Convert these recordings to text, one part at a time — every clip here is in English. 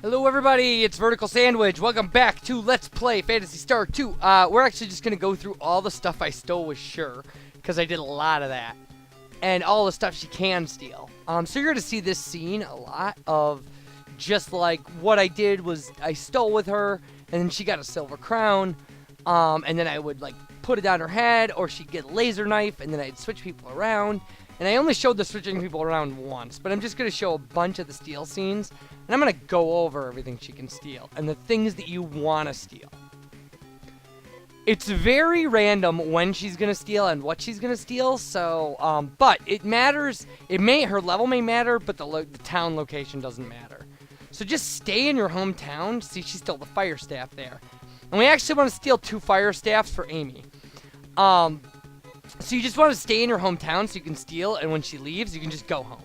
Hello everybody, it's VerticalSandwich. Welcome back to Let's Play Phantasy Star 2. We're actually just going to go through all the stuff I stole with Shir, because I did a lot of that. And all the stuff she can steal. So you're going to see this scene a lot of just like what I did was I stole with her, and then she got a silver crown, and then I would like put it on her head, or she'd get a laser knife, and then I'd switch people around. And I only showed the switching people around once, but I'm just going to show a bunch of the steal scenes. And I'm going to go over everything she can steal and the things that you want to steal. It's very random when she's going to steal and what she's going to steal, so, but it matters. Her level may matter, but the town location doesn't matter. So just stay in your hometown. See, she stole the fire staff there. And we actually want to steal 2 fire staffs for Amy. So you just want to stay in your hometown so you can steal, and when she leaves, you can just go home.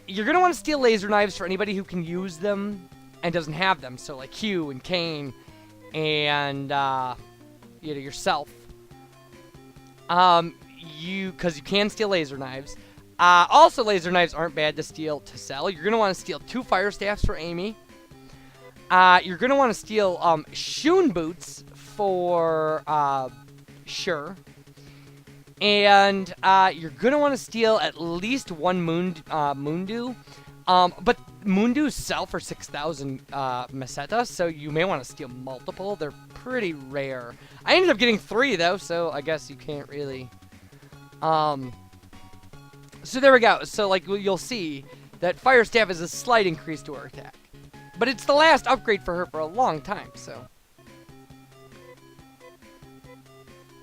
You're going to want to steal laser knives for anybody who can use them and doesn't have them. So like Hugh and Kane and, yourself. Because you can steal laser knives. Also, laser knives aren't bad to steal to sell. You're going to want to steal 2 fire staffs for Amy. You're going to want to steal Shun boots for Shir. And you're going to want to steal at least 1 Mundu. But Mundus sell for 6,000 Meseta, so you may want to steal multiple. They're pretty rare. I ended up getting 3, though, so I guess you can't really... So there we go. So, like, you'll see that Fire Staff is a slight increase to her attack. But it's the last upgrade for her for a long time, so...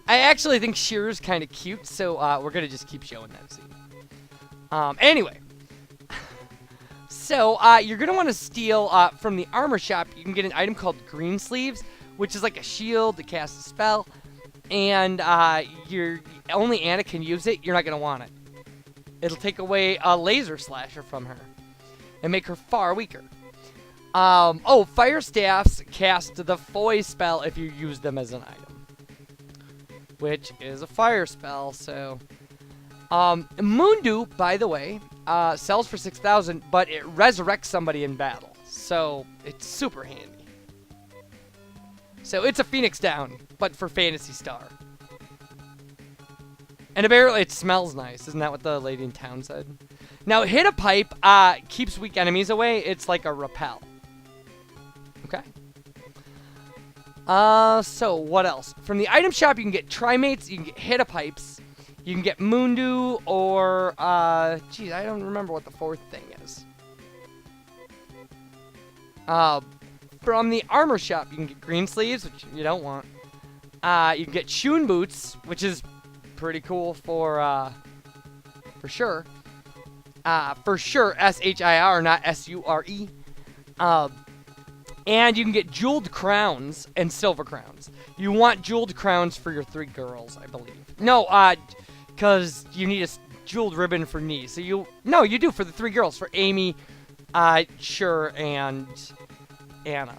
I actually think Shir's kind of cute, so we're going to just keep showing that scene. Anyway. So, you're going to want to steal from the armor shop. You can get an item called Green Sleeves, which is like a shield to cast a spell. And only Anna can use it. You're not going to want it. It'll take away a laser slasher from her and make her far weaker. Fire staffs cast the Foy spell if you use them as an item, which is a fire spell, so... Mundu, by the way, sells for 6,000, but it resurrects somebody in battle, so it's super handy. So it's a Phoenix Down, but for Phantasy Star. And apparently it smells nice, isn't that what the lady in town said? Now, Hit a Pipe keeps weak enemies away. It's like a repel. Okay. So what else? From the item shop, you can get Trimates, you can get Hit-a-Pipes, you can get Mundu, or, geez, I don't remember what the 4th thing is. From the armor shop, you can get Green Sleeves, which you don't want. You can get Shun Boots, which is pretty cool for sure. For sure, S-H-I-R, not S-U-R-E. And you can get jeweled crowns and silver crowns. You want jeweled crowns for your 3 girls, I believe. No, because you need a jeweled ribbon for Nee. So you do for the 3 girls, for Amy, Shir, and Anna.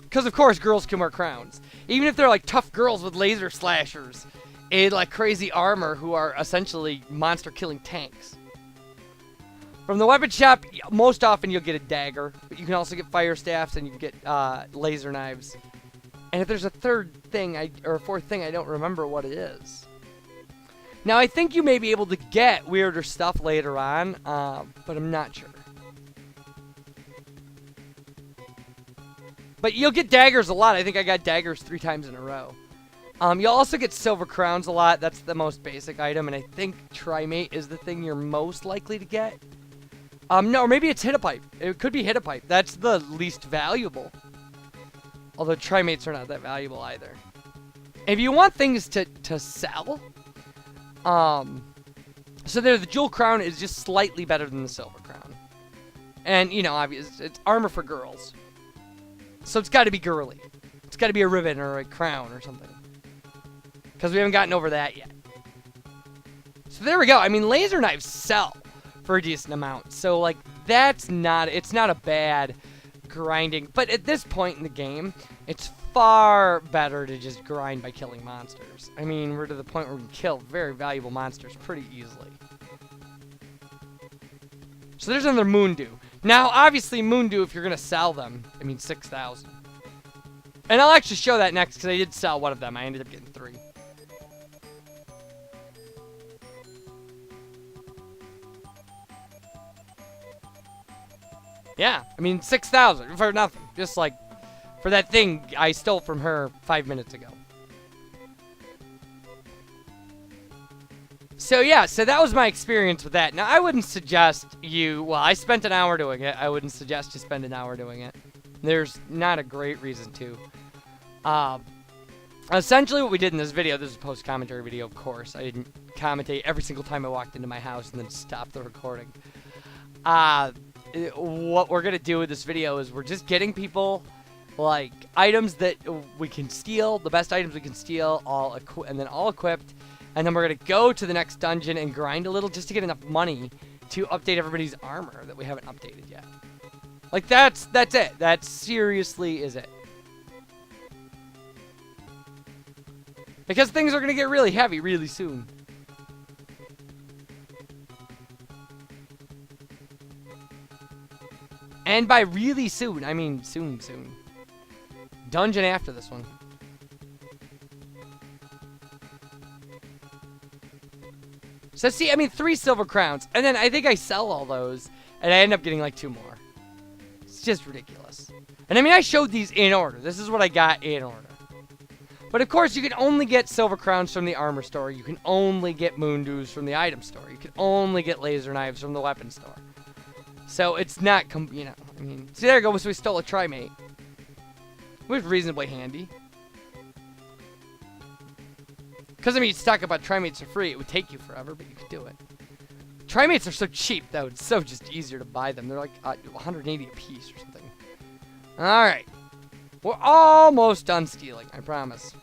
Because, of course, girls can wear crowns. Even if they're, like, tough girls with laser slashers and, like, crazy armor who are essentially monster-killing tanks. From the weapon shop, most often you'll get a dagger, but you can also get fire staffs and you can get laser knives. And if there's a 4th thing, I don't remember what it is. Now, I think you may be able to get weirder stuff later on, but I'm not sure. But you'll get daggers a lot. I think I got daggers 3 times in a row. You'll also get silver crowns a lot. That's the most basic item, and I think Trimate is the thing you're most likely to get. No, or maybe it's Hit-a-Pipe. It could be Hit-a-Pipe. That's the least valuable. Although Trimates are not that valuable either. If you want things to sell, so there, the Jewel Crown is just slightly better than the Silver Crown. And, obviously, it's armor for girls. So it's got to be girly. It's got to be a ribbon or a crown or something. Because we haven't gotten over that yet. So there we go. I mean, laser knives sell for a decent amount. So, like, it's not a bad grinding. But at this point in the game, it's far better to just grind by killing monsters. I mean, we're to the point where we can kill very valuable monsters pretty easily. So there's another Mundu. Now, obviously, Moondew, if you're going to sell them, I mean 6,000. And I'll actually show that next, because I did sell one of them. I ended up getting 3. Yeah, I mean 6,000 for nothing. Just like for that thing I stole from her 5 minutes ago. So yeah, so that was my experience with that. Now I wouldn't suggest you, well, I spent an hour doing it. I wouldn't suggest you spend an hour doing it. There's not a great reason to. Essentially what we did in this video, this is a post-commentary video, of course. I didn't commentate every single time I walked into my house and then stop the recording. What we're going to do with this video is we're just getting people, like, items that we can steal, the best items we can steal, and then all equipped. And then we're going to go to the next dungeon and grind a little just to get enough money to update everybody's armor that we haven't updated yet. Like, that's it. That seriously is it. Because things are going to get really heavy really soon. And by really soon, I mean soon. Dungeon after this one. So see, I mean 3 silver crowns. And then I think I sell all those. And I end up getting like 2 more. It's just ridiculous. And I mean I showed these in order. This is what I got in order. But of course you can only get silver crowns from the armor store. You can only get moondews from the item store. You can only get laser knives from the weapon store. So it's not, you know, I mean, see there you go, so we stole a trimate. It was reasonably handy. Because, I mean, stock about trimates for free, it would take you forever, but you could do it. Trimates are so cheap, though, it's so just easier to buy them. They're like 180 a piece or something. Alright. We're almost done stealing, I promise.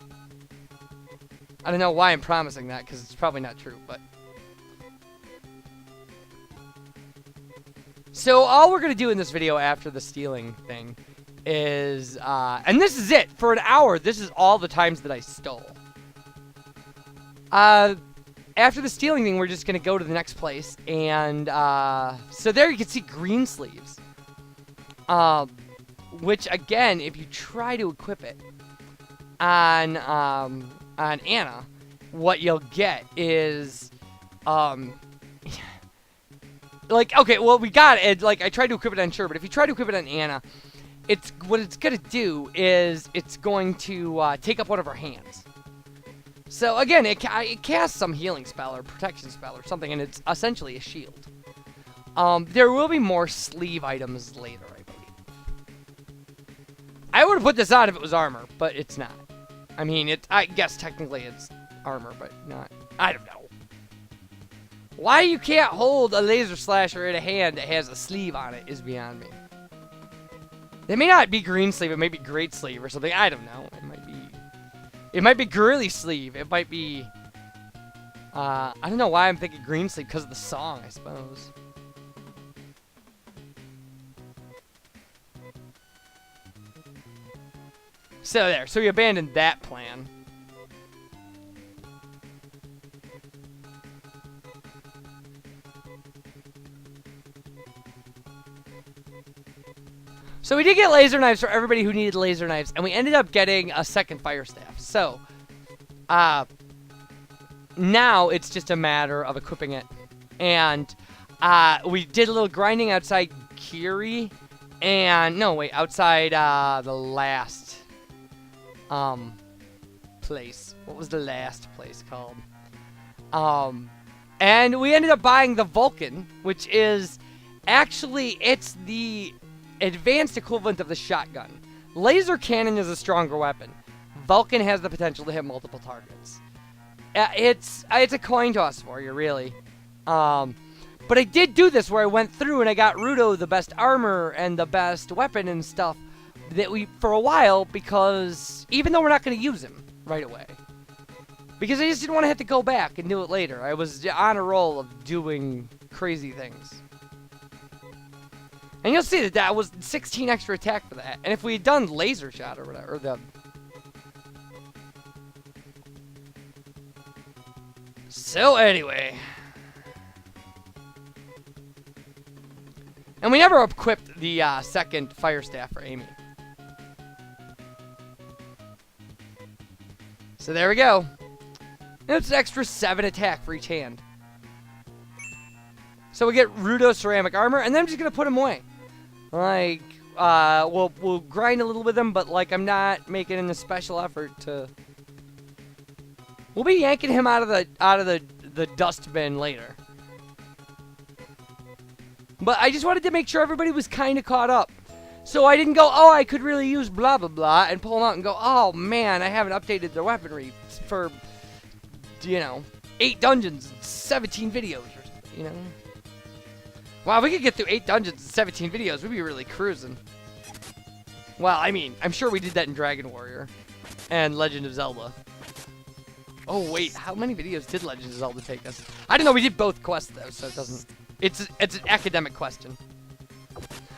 I don't know why I'm promising that, because it's probably not true, but... So all we're going to do in this video after the stealing thing is, and this is it, for an hour, this is all the times that I stole. After the stealing thing, we're just going to go to the next place, and, so there you can see green sleeves. Which, again, if you try to equip it on Anna, what you'll get is, like, okay, well, we got it. Like, I tried to equip it on Shir, but if you try to equip it on Anna, what it's going to do is it's going to take up one of her hands. So, again, it casts some healing spell or protection spell or something, and it's essentially a shield. There will be more sleeve items later, I believe. I would have put this on if it was armor, but it's not. I mean, I guess technically it's armor, but not. I don't know. Why you can't hold a laser slasher in a hand that has a sleeve on it is beyond me. It may not be green sleeve, it may be great sleeve or something. I don't know. It might be girly sleeve. It might be, I don't know why I'm thinking green sleeve, because of the song, I suppose. So there, so we abandoned that plan. So we did get laser knives for everybody who needed laser knives, and we ended up getting a second fire staff. So, now it's just a matter of equipping it. And, we did a little grinding outside Kiri, and, no, wait, outside, the last, place. What was the last place called? And we ended up buying the Vulcan, which is, actually, it's the advanced equivalent of the shotgun. Laser cannon is a stronger weapon. Vulcan has the potential to hit multiple targets. It's a coin toss for you, really. But I did do this where I went through and I got Rudo the best armor and the best weapon and stuff that for a while, because even though we're not going to use him right away, because I just didn't want to have to go back and do it later. I was on a roll of doing crazy things. And you'll see that was 16 extra attack for that. And if we had done laser shot or whatever, So anyway. And we never equipped the second fire staff for Amy. So there we go. And it's an extra 7 attack for each hand. So we get Rudo ceramic armor, and then I'm just gonna put him away. Like, we'll grind a little with him, but like I'm not making a special effort to. We'll be yanking him out of the dustbin later. But I just wanted to make sure everybody was kind of caught up. So I didn't go, oh, I could really use blah, blah, blah, and pull them out and go, oh, man, I haven't updated their weaponry for, 8 dungeons and 17 videos, or something, you know? Wow, if we could get through 8 dungeons and 17 videos, we'd be really cruising. Well, I mean, I'm sure we did that in Dragon Warrior and Legend of Zelda. Oh, wait, how many videos did Legend of Zelda take us? I don't know, we did both quests, though, so it doesn't... It's an academic question.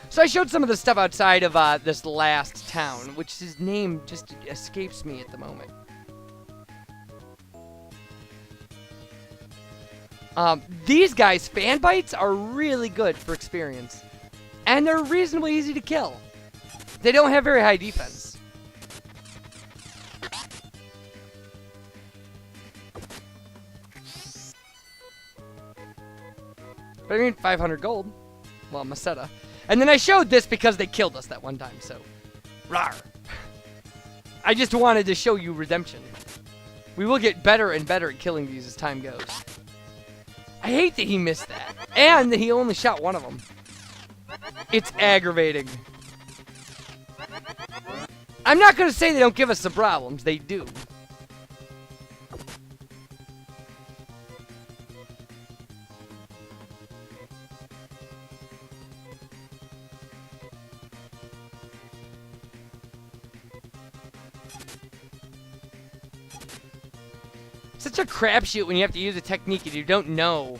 So I showed some of the stuff outside of this last town, which his name just escapes me at the moment. These guys, fan bites, are really good for experience. And they're reasonably easy to kill. They don't have very high defense. But I mean, 500 gold. Well, Masetta. And then I showed this because they killed us that one time, so. Rawr. I just wanted to show you redemption. We will get better and better at killing these as time goes. I hate that he missed that. And that he only shot one of them. It's aggravating. I'm not going to say they don't give us some problems. They do. Such a crapshoot when you have to use a technique and you don't know,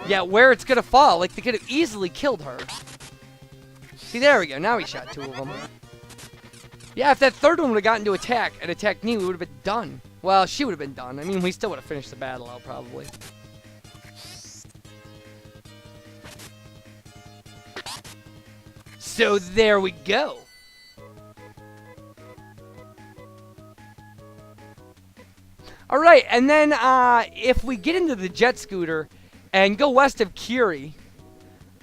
where it's gonna fall. Like, they could have easily killed her. See, there we go. Now he shot 2 of them. Yeah, if that third one would have gotten to attack and attacked me, we would have been done. Well, she would have been done. I mean, we still would have finished the battle out, probably. So, there we go. Alright, and then if we get into the jet scooter and go west of Kiri,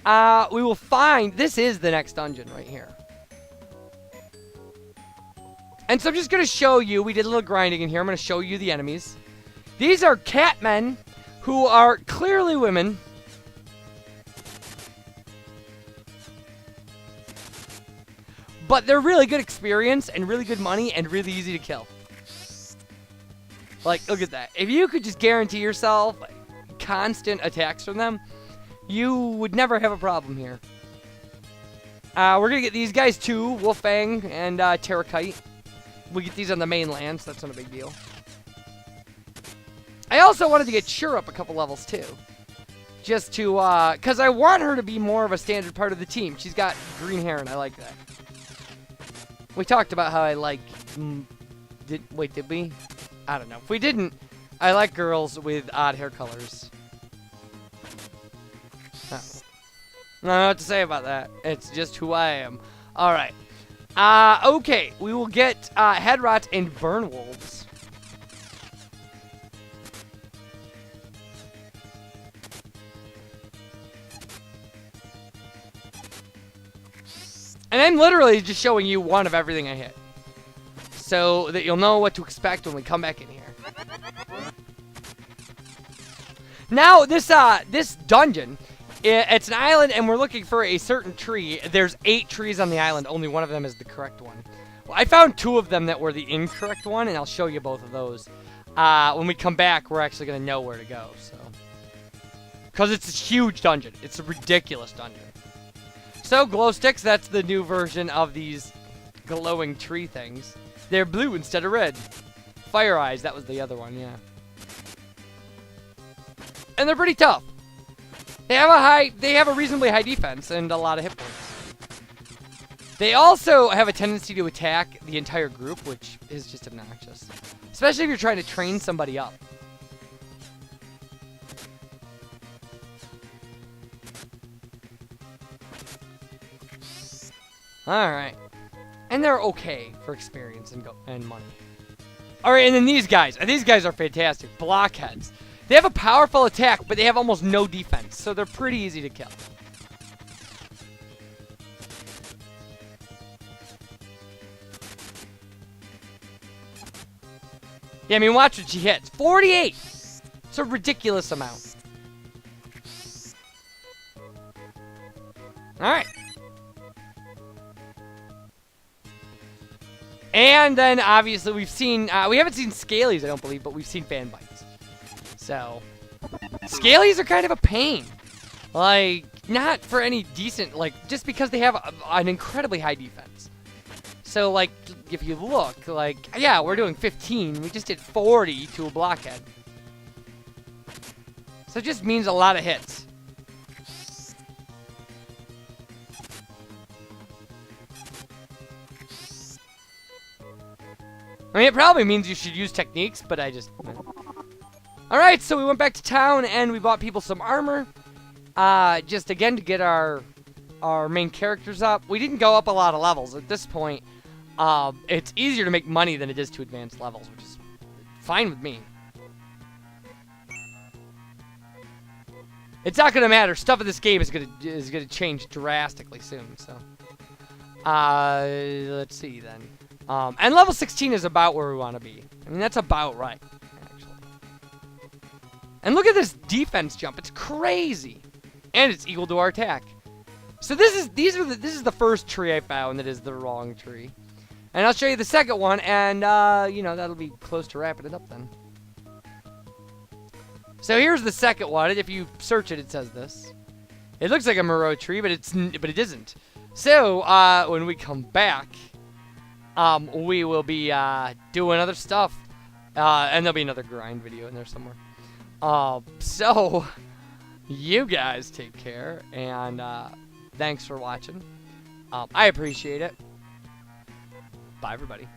we will find, this is the next dungeon right here. And so I'm just going to show you, we did a little grinding in here, I'm going to show you the enemies. These are catmen who are clearly women. But they're really good experience and really good money and really easy to kill. Like, look at that. If you could just guarantee yourself constant attacks from them, you would never have a problem here. We're going to get these guys too, Wolfang and Terrakite. We get these on the mainland, so that's not a big deal. I also wanted to get Shir up a couple levels too. Just to, because I want her to be more of a standard part of the team. She's got green hair and I like that. We talked about how I like... did we? I don't know. If we didn't, I like girls with odd hair colors. Oh. I don't know what to say about that. It's just who I am. Alright. Okay. We will get Headrot and Burnwolves. And I'm literally just showing you one of everything I hit. So that you'll know what to expect when we come back in here. Now, this dungeon, it's an island, and we're looking for a certain tree. There's 8 trees on the island. Only one of them is the correct one. Well, I found 2 of them that were the incorrect one, and I'll show you both of those. When we come back, we're actually going to know where to go. So, because it's a huge dungeon. It's a ridiculous dungeon. So, glow sticks, that's the new version of these glowing tree things. They're blue instead of red. Fire eyes, that was the other one, yeah. And they're pretty tough. They have a reasonably high defense and a lot of hit points. They also have a tendency to attack the entire group, which is just obnoxious. Especially if you're trying to train somebody up. Alright. And they're okay for experience and money. Alright, and then these guys. These guys are fantastic. Blockheads. They have a powerful attack, but they have almost no defense. So they're pretty easy to kill. Yeah, I mean, watch what she hits. 48! It's a ridiculous amount. Alright. And then, obviously, we've seen... we haven't seen Scalies, I don't believe, but we've seen Fan Bites. So... Scalies are kind of a pain. Like, not for any decent... Like, just because they have an incredibly high defense. So, like, if you look, like... Yeah, we're doing 15. We just did 40 to a blockhead. So it just means a lot of hits. I mean, it probably means you should use techniques, but I just... Alright, so we went back to town, and we bought people some armor. Just, again, to get our main characters up. We didn't go up a lot of levels. At this point, it's easier to make money than it is to advance levels, which is fine with me. It's not gonna matter. Stuff in this game is gonna change drastically soon, so... let's see, then. And level 16 is about where we want to be. I mean, that's about right, actually. And look at this defense jump. It's crazy. And it's equal to our attack. So this is the first tree I found that is the wrong tree. And I'll show you the second one, and, you know, that'll be close to wrapping it up then. So here's the second one. If you search it, it says this. It looks like a Moreau tree, but it isn't. So, when we come back... we will be doing other stuff, and there'll be another grind video in there somewhere. So you guys take care, and thanks for watching. I appreciate it. Bye, everybody.